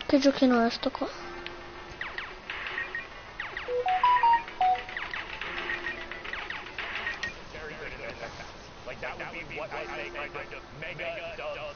Che giochino è sto qua? Like that would be what I say kind of Mega, Dubs,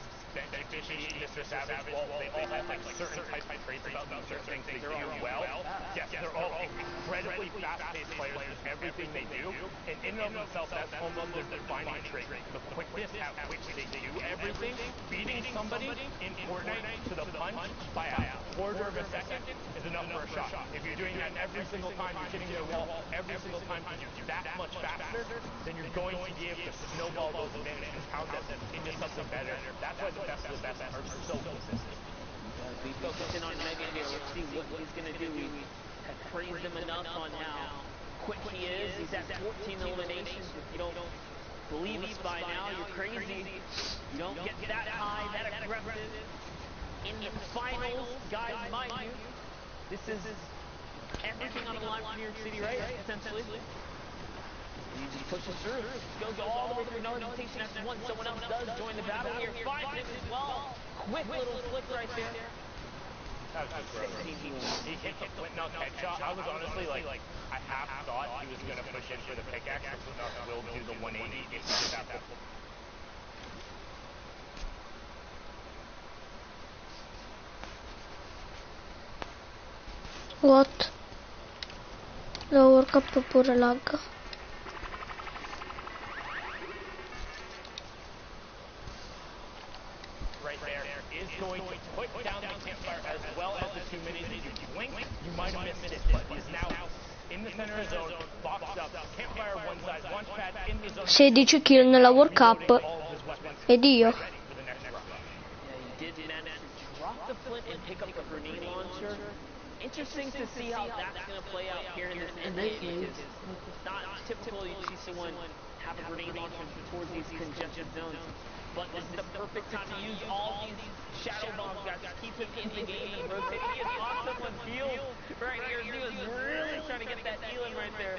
Fishy, Mr. Savage, well, they all have like certain types of traits about them, certain things they do well. Yes, they're all incredibly fast-paced players with everything they do, and in and of themselves, that's almost their defining trait. The quickness at which they do everything, beating somebody in Fortnite to the punch by a quarter of a second is enough for a shot. If you're doing that every single time, you're hitting their wall every single time because you're that much faster, then you're going to be able to snowball those advantages, pound them into something better. That's why the best of the best are so consistent. We focusing on Mega here. Let's see what he's going to do. We have praised him enough on how quick he is. He's at 14 eliminations. If you don't believe us by now, you're crazy. You don't get that high, that aggressive in the finals, guys, mind you. This is everything on the line for New York City, right? Essentially. He just pushes through. Goes all the way through, no hesitation. That's once someone else does join the battle here. Finds him as well. Quick little flick right there. That was just he hit the Flintnock headshot. I was honestly like, I half thought he was going to push in for the pickaxe. Flintnock will do the 180 if he did that. What? La World Cup pure lag. Right there is going to put down the campfire as well as the 2 minis. If you blink, you might have missed it, but he's now in the center of the zone, boxed up, campfire one side, launch pad in the zone. 16 kill nella World Cup. Ed io. Yeah, he did manage to drop the flint and pick up the grenade launcher. Interesting to see how that's going to play out here in this NBA because it's not typical you see someone have a grenade launcher towards these congested zones. But this is the perfect time to use all these shadow bombs, guys. Keep him in the game and rotate. He is on someone's heels right here. He was really trying to get that heal in right there.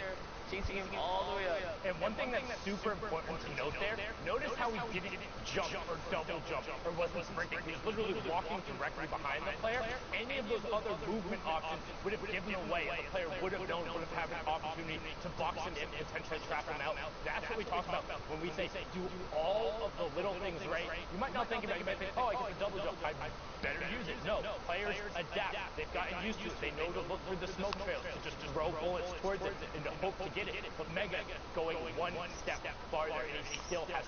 Chasing him all the way up. And one thing that's super important to note there, notice how he didn't jump or double jump or wasn't sprinting. He was literally walking directly behind the player. Any of those other movement options would have given away. The player would have known, would have had an opportunity to box him in, potentially trap him out. That's what we talk about when we say do all of the little things right. You might not think about it. You might think, oh, I get the double jump. I better use it. No, players adapt. They've gotten used to it. They know to look for the smoke trails, to just throw bullets towards it and to hope to get it. But Mega going one step farther, and he still has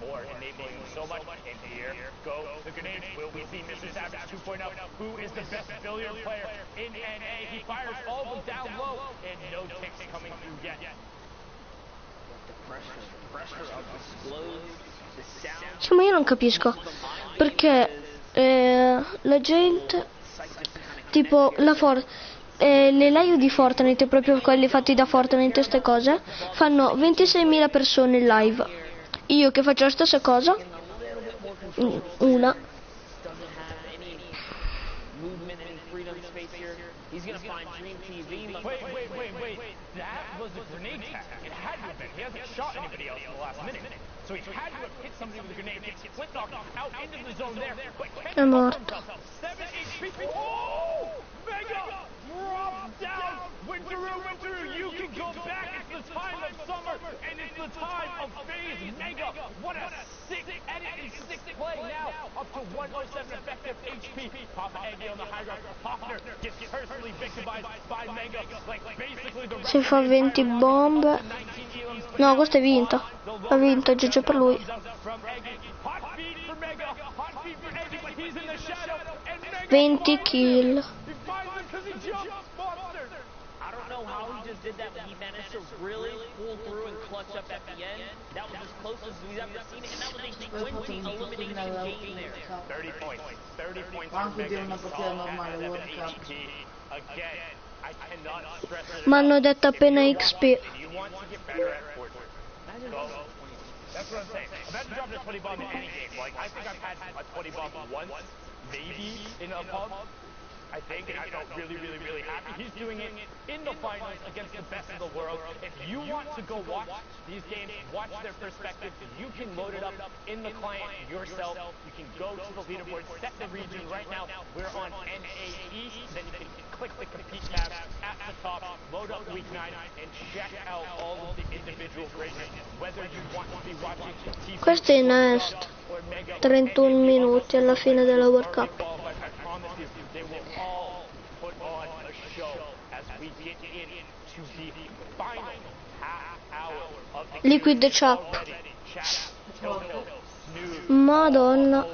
more, enabling him so much. And here go the grenades. Will we see Mr. Savage 2.0? Who is the best billiard player in NA? He fires all of them down low, and no ticks coming through yet. The pressure of the explodes, the sound. Cioè, ma io non capisco perché la gente, tipo le live di Fortnite, proprio quelli fatti da Fortnite, queste cose, fanno 26.000 persone in live. Io che faccio la stessa cosa, una. Wait. That was a grenade tag. It had to have been. He hasn't shot anybody else in the last minute. So he had to have hit somebody with a grenade. Gets Flintnock out into the zone there. But can't cover himself. 7 HP. Oh! Mega! Drop down! Winteru, you can go back. It's the time of summer, and it's the time of phase. Mega! What a sick edit and sick play now. Up to 107 effective HP. Papa Eggy on the high ground. Hoffner gets personally victimized by Mega. Like basically the Se fa 20 bombe. No, questo è vinto. Ha vinto, GG per lui. 20 kill. I don't know how he just did that, but he managed to really pull through and clutch up at the end. That was as close as we've ever seen it, and that was a 20 elimination game there. 30 points. 30 points for Mega. Again, I cannot stress it. Ma hanno detto appena XP. You want to get better at Fortnite. Go. That's what I'm saying. Imagine dropping a 20 bomb in any game. Like, I think I've had a 20 bomb once, maybe, in a pub. I think, and I felt really happy. He's doing it in the finals against the best of the world. If you want to go watch these games, watch their perspective, you can load it up in the client yourself. You can go to the leaderboard, set the region. Right now, we're on NA East. Then you can click the compete tab at the top, load up week 9, and check out all of the individual greatness. Whether you want to be watching TV Questo è in Est. 31 minuti alla fine della World Cup. they will all put on a show as we get into the final half hour of the Liquid Chap. Madonna.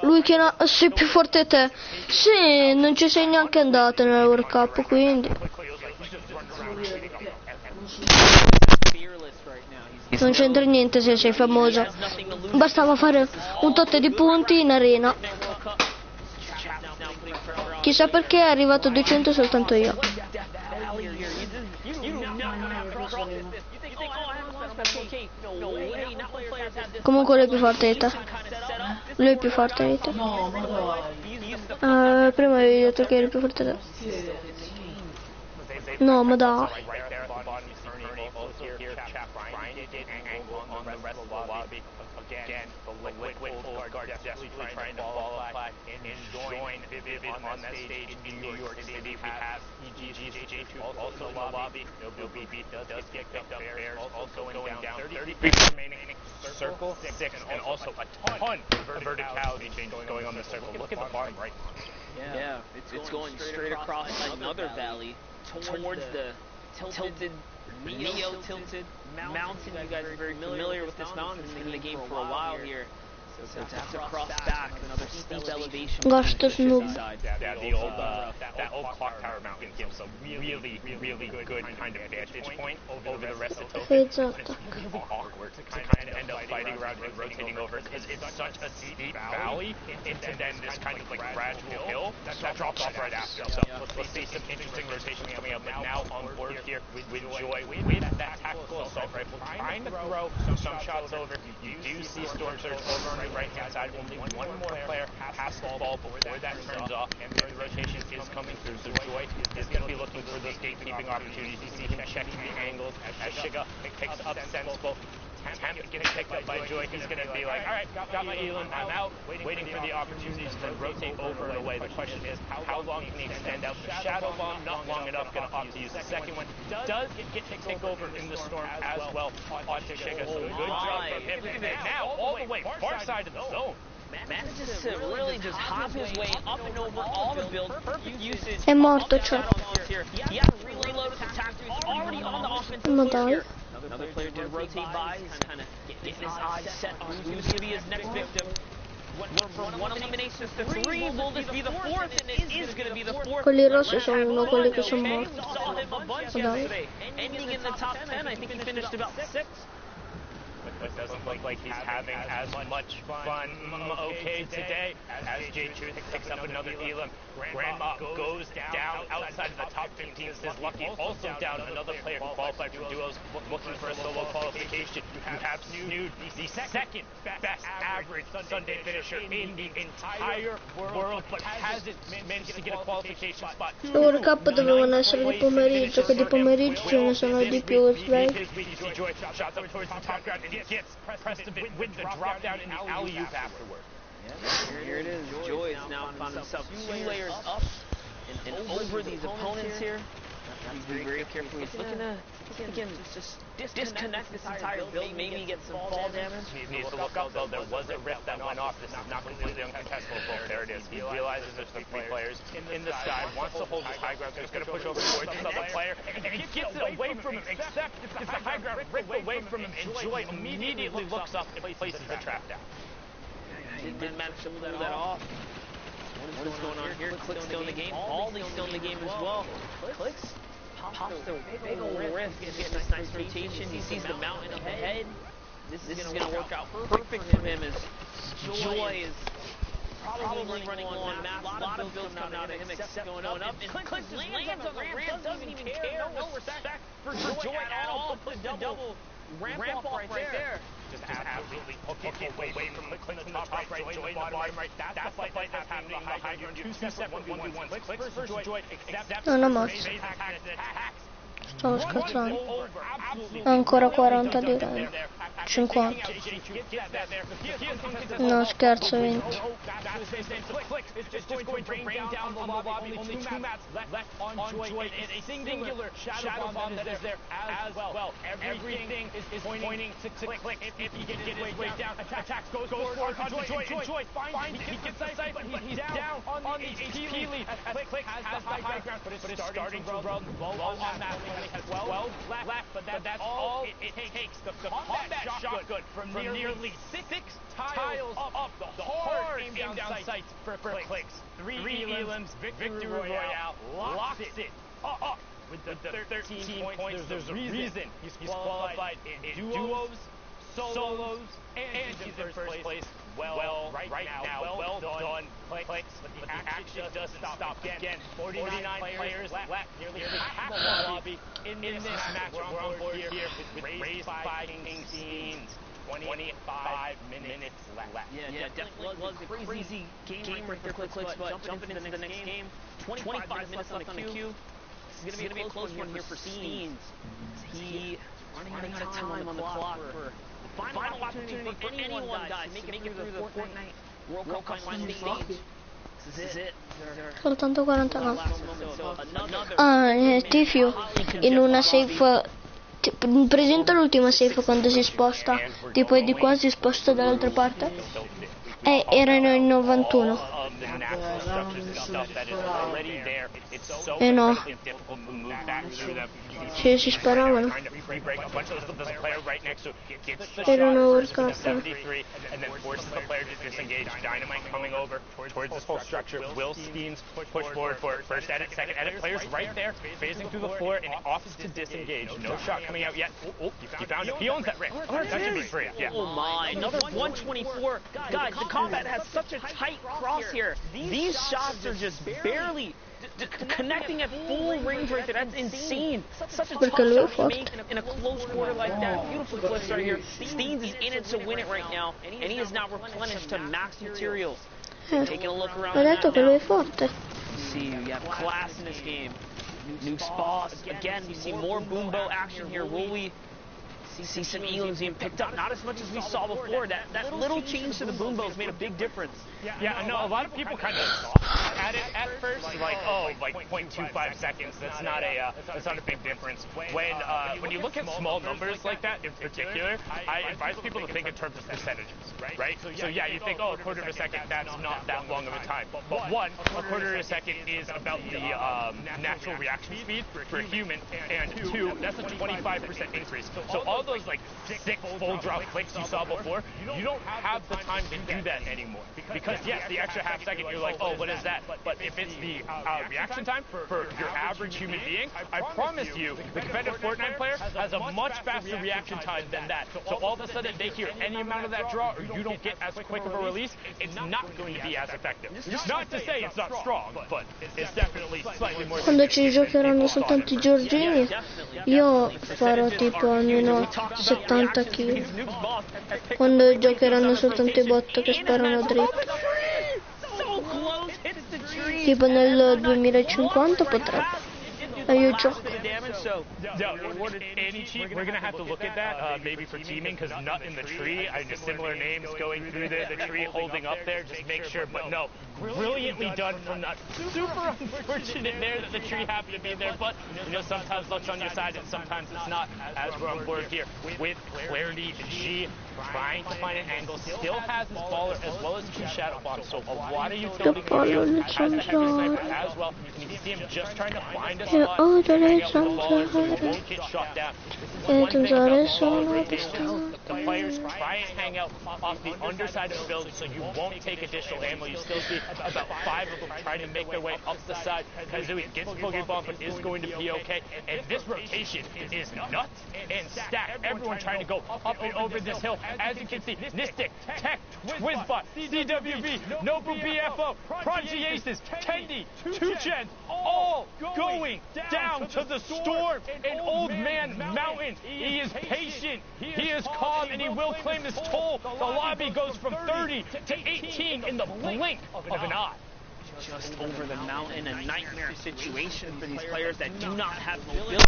Lui che sei più forte di te. Sì, non ci sei neanche andato nella World Cup, quindi. Non c'entra niente se sei famoso. Bastava fare un tot di punti in arena. Chissà perché è arrivato a 200 soltanto io. Comunque lui è più forte di te. Lui è più forte di te. Prima avevi detto che eri più forte di te. No, ma dai. Again, the liquid old guard desperately trying to qualify and join Vivid on that stage in New York City. We have EG's J2 also in the lobby. Nobubi does get picked up there. Also going down 33 remaining. Circle 6 and also a ton of verticality changes going on the circle. Look at the bottom right. Yeah, it's going straight across another valley towards the tilted, neo-tilted mountain. You guys are very familiar with this mountain. It's been in the game for a while here. So to have to cross back another steep elevation. Gosh, there's no. Yeah, that old clock tower mountain gives a really good kind of vantage point over the rest of Tokyo. It's really awkward to kind of end up fighting around and rotating over because it's such a steep valley into then this kind of like gradual hill that drops off right after. So let's see some interesting rotations coming up. But now on board here with Joy, with that tactical assault rifle, trying to throw some shots over. You do see Storm Surge over on the right-hand side. Only one more player has the ball before that turns off, and the rotation is coming through. So Joy is going to be looking for those gatekeeping opportunities. You see him checking the angles as Shiga picks up Sensible. Temp gets picked up by Joy. He's going to be like, all right, got my Elon, I'm out, waiting for the opportunities to rotate over and away. The question is, how long can he extend out the Shadow Bomb? Not long enough, going to opt to use the second one. Does get to take over in the Storm as well on Shiga, so good job from him. Now, all the way far side of the zone. Manages to really just hop his way up and over all the builds. Perfect usage. È morto, cioè. He has to reload his attack. He's already on the offensive Ma here. Another player did rotate by. He's kind of getting his eyes set on who's going to be his next victim. From one elimination to 3, will this be the 4th? And it is going to be the 4th. Quelli rossi sono quelli che sono morti. Saw him a bunch yesterday. Ending in the top 10, I think he finished about 6th. It doesn't look like he's having as much fun, okay, today, as J2 picks up another Elam. Grandma goes down outside of the top 15. Says Lucky also down another player who qualified for duos, looking for a solo qualification. You have Snood, the second best average Sunday finisher in the entire world, but hasn't managed to get a qualification spot. La World Cup dovevano essere di pomeriggio, che di pomeriggio ce ne sono di più, sai? Shots up towards the top ground, and he gets Preston with the drop down in the alley-oop afterward. Here it is. Joy has now found himself 2 layers up and over these opponents here. He's being very careful. He's looking to just disconnect this entire build, maybe get some fall damage. He needs to look up, though. There was a rift that went off. This is not completely uncontestable. There it is. He realizes there's 3 players in the sky, wants to hold his high ground, so he's going to push over towards this other player, and he gets it away from him, except it's the high ground ripped away from him, and Joy immediately looks up and places the trap down. Didn't manage to pull that off. What is going on here? Click's still in the game. Aldi's still in the game as well. Click's pops the big old rift. He's getting this nice rotation. He sees the mountain up ahead. This is going to work out perfect for him as Joy is probably running low on maps. A lot of builds coming out of him except going up. And Click just lands on the ramp. Doesn't even care. No respect for Joy at all. Puts the double ramp off right there. Just absolutely hook it away from the clicks in the top right, join the bottom right. That's the fight that's happening behind your two separate 1v1s. Clicks versus Joy, except Non ho mosso. Stavo scherzando. Ancora 40 di rango. 50. No, scherzo, 20. Everything is pointing to Click. If he gets his way down, attacks goes forward onto Joy. He gets the sight, but he's down on the HP lead. Click has the high ground, but it's starting to run low on that. Has 12 left, but that's all it takes. The combat shotgun from nearly 6 tiles up the hard aim down sights for Clicks. 3 elims, Victory Royale locks it up with the 13 points. There's a reason he's qualified in duos, solos, and he's in first place. Well, right now, well done, Clicks, but the action doesn't stop again. 49 players left, nearly half the lobby in this match. We're on board here with Raised by King Scenes. 25 minutes left. Yeah, definitely was a crazy game right there for Clicks, but jumping into the next game, 25 minutes left on the queue. This is going to be a close one here for Scenes. He running out of time on the clock for final opportunity for anyone, guys, to make it through the Fortnite World Cup final stage. This is it. Soltanto 49. Tifio in una safe. Presenta l'ultima safe quando si sposta, tipo di qua si sposta dall'altra parte. Erano in 91. No. Sì, si sparavano. Erano World Cup. And then forces the player to disengage. Dynamite coming over towards this whole structure. Will Scenes push forward for first edit, second edit. Players right there, phasing through the floor, and offers to disengage. No shot coming out yet. He found it. He owns that ring. That should be free. Yeah. Oh my, another 124. Guys, the combat has such a tight crosshair. These shots are just barely connecting at full range right there. That's insane. Such a tough shot to make in a close quarter like that. Beautiful clips right here. Scenes is in it to win it right now, and he is now replenished to max materials. Taking a look around the map now. See, you have class in this game. New spots. Again, we see more boombo action here. Will we see some elims being picked up? Not as much as we saw before. That little change to the boombo's made a big difference. Yeah, I know a lot of people kind of at it at first, like 0.25 seconds. That's not a big difference. When you look at small numbers like that in particular, I advise people to think in terms of percentages, right? So yeah, you think, a quarter of a second, that's not that long of a time. But one, a quarter of a second is about the natural reaction speed for a human, and two, that's a 25% increase. So all those like thick full drop clicks you saw before, you don't have the time to do that anymore. Because yes, the extra half second, you're like, what is that? But if it's the reaction time for your average human being, I promise you, the competitive Fortnite player has a much faster reaction time than that. So all of a sudden, they hear any amount of that draw, or you don't get as quick of a release, it's not going to be as effective. Not to say it's not strong, but it's definitely slightly more. Quando ci giocheranno soltanto i Giorgini, io farò tipo almeno 70 kg. Quando giocheranno soltanto i bot che sparano dritto. Tipo nel 2050 potrebbe. Io gioco. Any cheat, we're gonna have to look at that, maybe for teaming, because Nut in the tree, just similar names going through the tree, holding up there, just make sure, but no, brilliantly done from Nut. Super unfortunate there that the tree happened to be there, but, sometimes luck's on your side and sometimes it's not, as we're on board here with Clarity G, trying to find an angle, still has his baller as well as two shadow bombs, so a lot of utility here, has the heavy sniper as well, and you can see him just trying to find a spot, won't get shot down. The players try and hang out off the underside of the building so you won't take additional ammo. You still see about 5 of them trying to make their way up the side. Kazooie gets Boogie Bomb, but is going to be okay. And this rotation is nuts and stacked. Everyone trying to go up and over this hill. As you can see, Nistic, Tech, Twizbot, CWB, Nobu BFO, Prodigy Aces, Tendi, 2Gens, all going down to the storm. And Old Man Mountain, he is patient, he is calm, and he will claim his toll. The lobby goes from 30 to 18 in the blink of an eye. Just over the mountain, a nightmare situation for these players that do not have mobility.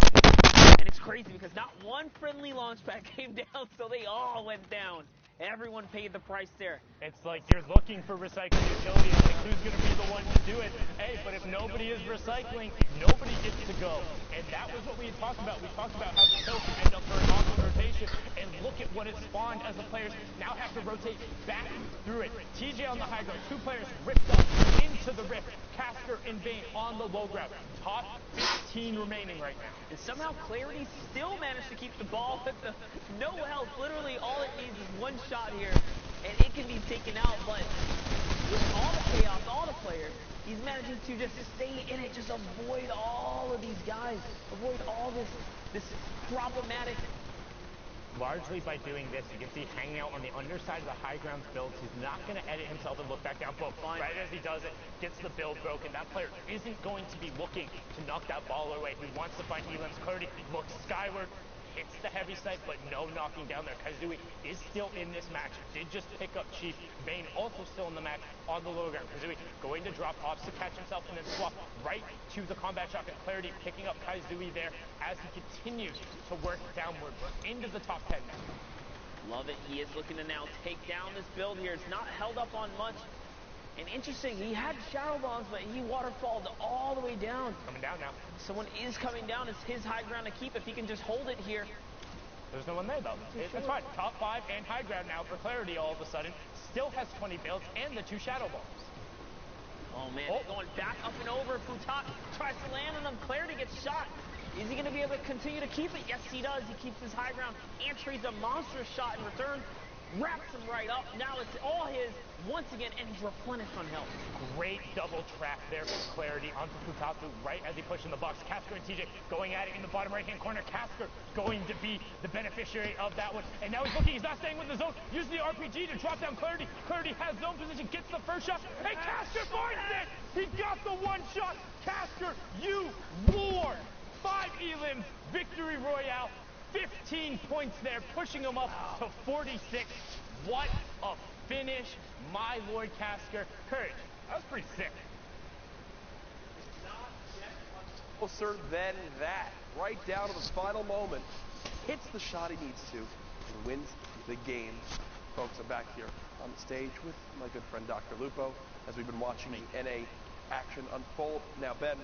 And it's crazy because not one friendly launch pad came down, so they all went down. Everyone paid the price there. It's like you're looking for recycling utility. It's like, who's going to be the one to do it? Hey, but if nobody is recycling, nobody gets to go. And that was what we had talked about. We talked about how the kill can end up for an awesome rotation. And look at what it spawned as the players now have to rotate back through it. TJ on the high ground. 2 players ripped up into the rift. Casker and Bane on the low ground. Top 15 remaining right now. And somehow Clarity still managed to keep the ball with the no health. Literally all it needs is one shot here, and it can be taken out. But with all the chaos, all the players, he's managing to just stay in it, just avoid all of these guys, avoid all this problematic. Largely by doing this, you can see hanging out on the underside of the high grounds builds. He's not going to edit himself and look back down. But right as he does it, gets the build broken. That player isn't going to be looking to knock that ball away. He wants to find Elam's Clarity, looks skyward, hits the heavy sight, but no knocking down there. Kazooie is still in this match. Did just pick up Chief. Bane also still in the match on the low ground. Kazooie going to drop off to catch himself and then swap right to the combat shotgun. Clarity picking up Kazooie there as he continues to work downward. We're into the top 10 now. Love it. He is looking to now take down this build here. It's not held up on much. And interesting, he had shadow bombs, but he waterfalled all the way down. Coming down now. Someone is coming down. It's his high ground to keep if he can just hold it here. There's no one there, though. That's fine. Top 5 and high ground now for Clarity all of a sudden. Still has 20 builds and the 2 shadow bombs. Oh, man. Going back up and over. Futat tries to land on him. Clarity gets shot. Is he going to be able to continue to keep it? Yes, he does. He keeps his high ground and trades a monstrous shot in return. Wraps him right up. Now it's all his once again, and he's replenished on health. Great double trap there for Clarity onto Futatsu right as he pushed in the box. Casker and TJ going at it in the bottom right-hand corner. Casker going to be the beneficiary of that one. And now he's looking. He's not staying with the zone. Using the RPG to drop down Clarity. Clarity has zone position, gets the first shot. And Casker finds it! He got the one shot. Casker, you wore 5 elims, victory royale. 15 points there, pushing him up to 46. What a finish, my Lord Casker. Courage, that was pretty sick. Closer than that, right down to the final moment. Hits the shot he needs to and wins the game. Folks, I'm back here on the stage with my good friend Dr. Lupo as we've been watching the NA action unfold. Now, Ben,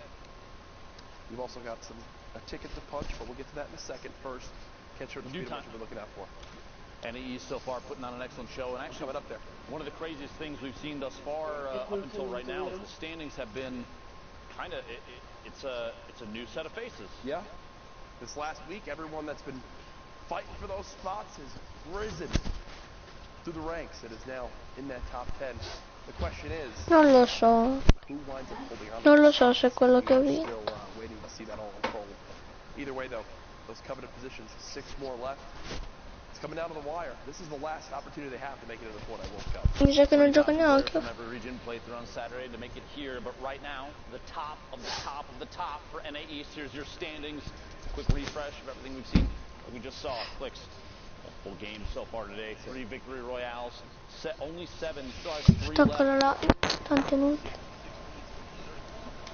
you've also got a ticket to punch, but we'll get to that in a second. First, catch her to speed of what you've been looking out for. NAE so far putting on an excellent show, and actually coming up there. One of the craziest things we've seen thus far up until right now is the standings have been kind of it's a new set of faces. Yeah. This last week, everyone that's been fighting for those spots has risen through the ranks and is now in that top 10. The question is, Non lo so. who winds up holding on? Non lo so se è quello che vi. Still waiting to see that all unfold. Either way, though, those coveted positions, 6 more left. It's coming down to the wire. This is the last opportunity they have to make it to the Fortnite World Cup. Mi sa che non gioca neanche. From every region played through on Saturday to make it here, but right now, the top of the top of the top for NAE. Here's your standings. Quick refresh of everything we've seen. We just saw clicks. Full game so far today. 3 victory royales. Only 7. Still has 3 Sto left. ancora là. Tanti minuti.